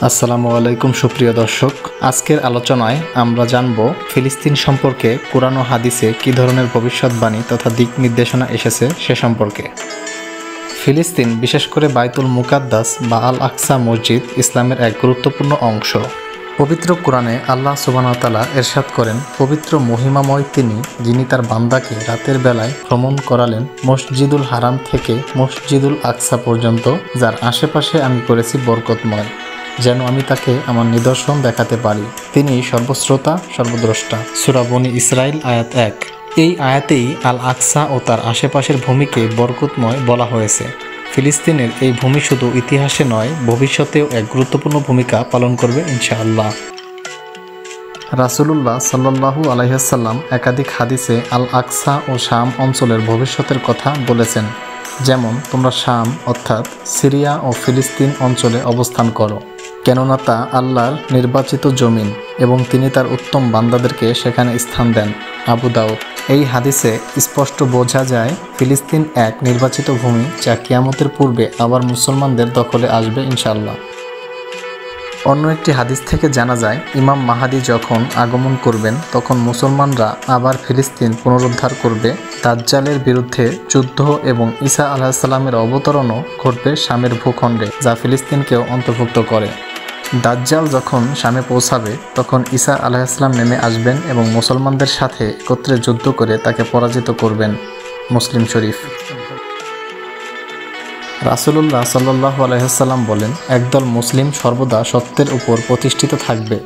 আসসালামু আলাইকুম সুপ্রিয় দর্শক, আজকের আলোচনায় আমরা জানব ফিলিস্তিন সম্পর্কে কুরআন ও হাদিসে কী ধরনের ভবিষ্যৎবাণী তথা দিক নির্দেশনা এসেছে সে সম্পর্কে। ফিলিস্তিন, বিশেষ করে বাইতুল মুকাদ্দাস বা আল আকসা মসজিদ ইসলামের এক গুরুত্বপূর্ণ অংশ। পবিত্র কুরআনে আল্লাহ সুবহানাহু ওয়া তাআলা ইরশাদ করেন, পবিত্র মহিমাময় তিনি, যিনি তার বান্দাকে রাতের বেলায় ভ্রমণ করালেন মসজিদুল হারাম থেকে মসজিদুল আকসা পর্যন্ত, যার আশেপাশে আমি করেছি বরকতময়, যেন আমি তাকে আমার নিদর্শন দেখাতে পারি। তিনি সর্বশ্রোতা সর্বদ্রষ্টা। সূরা বনী ইসরাইল আয়াত 1। এই আয়াতেই আল আকসা ও তার আশেপাশের ভূমিকে বরকতময় বলা হয়েছে। ফিলিস্তিনের এই ভূমি শুধু ইতিহাসে নয়, ভবিষ্যতেও এক গুরুত্বপূর্ণ ভূমিকা পালন করবে ইনশাআল্লাহ। রাসূলুল্লাহ সাল্লাল্লাহু আলাইহি ওয়াসাল্লাম একাধিক হাদিসে আল আকসা ও শাম অঞ্চলের ভবিষ্যতের কথা বলেছেন। যেমন, তোমরা শাম অর্থাৎ সিরিয়া ও ফিলিস্তিন অঞ্চলে অবস্থান করো, কেননা তা আল্লাহর নির্বাচিত জমিন এবং তিনি তার উত্তম বান্দাদেরকে সেখানে স্থান দেন। আবু দাউদ। এই হাদিসে স্পষ্ট বোঝা যায় ফিলিস্তিন এক নির্বাচিত ভূমি, যা কিয়ামতের পূর্বে আবার মুসলমানদের দখলে আসবে ইনশাআল্লাহ। অন্য একটি হাদিস থেকে জানা যায়, ইমাম মাহাদি যখন আগমন করবেন তখন মুসলমানরা আবার ফিলিস্তিন পুনরুদ্ধার করবে। দাজ্জালের বিরুদ্ধে যুদ্ধ এবং ঈসা আলাইহিস সালামের অবতরণও ঘটবে শামের ভূখণ্ডে, যা ফিলিস্তিনকেও অন্তর্ভুক্ত করে। দাজ্জাল যখন শামে পৌঁছাবে তখন ঈসা আলাইহিস সালাম নেমে আসবেন এবং মুসলমানদের সাথে একত্রে যুদ্ধ করে তাকে পরাজিত করবেন। মুসলিম শরীফ। রাসূলুল্লাহ সাল্লাল্লাহু আলাইহি ওয়াসাল্লাম বলেন, একদল মুসলিম সর্বদা সত্যের উপর প্রতিষ্ঠিত থাকবে,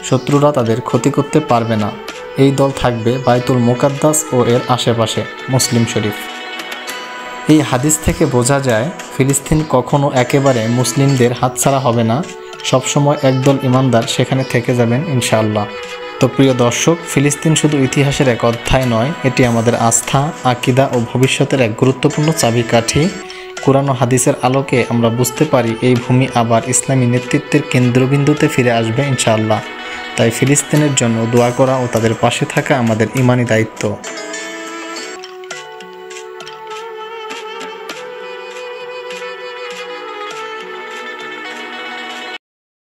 শত্রুরা তাদের ক্ষতি করতে পারবে না। এই দল থাকবে বাইতুল মুকাদ্দাস ও এর আশেপাশে। মুসলিম শরীফ। এই হাদিস থেকে বোঝা যায় ফিলিস্তিন কখনো একেবারে মুসলিমদের হাতছাড়া হবে না, সবসময় একদল ইমানদার সেখানে থেকে যাবেন ইনশাআল্লাহ। তো প্রিয় দর্শক, ফিলিস্তিন শুধু ইতিহাসের এক অধ্যায় নয়, এটি আমাদের আস্থা, আকীদা ও ভবিষ্যতের এক গুরুত্বপূর্ণ চাবিকাঠি। কুরআন ও হাদিসের আলোকে আমরা বুঝতে পারি এই ভূমি আবার ইসলামী নেতৃত্বের কেন্দ্রবিন্দুতে ফিরে আসবে ইনশাআল্লাহ। তাই ফিলিস্তিনের জন্য দোয়া করা ও তাদের পাশে থাকা আমাদের ঈমানি দায়িত্ব।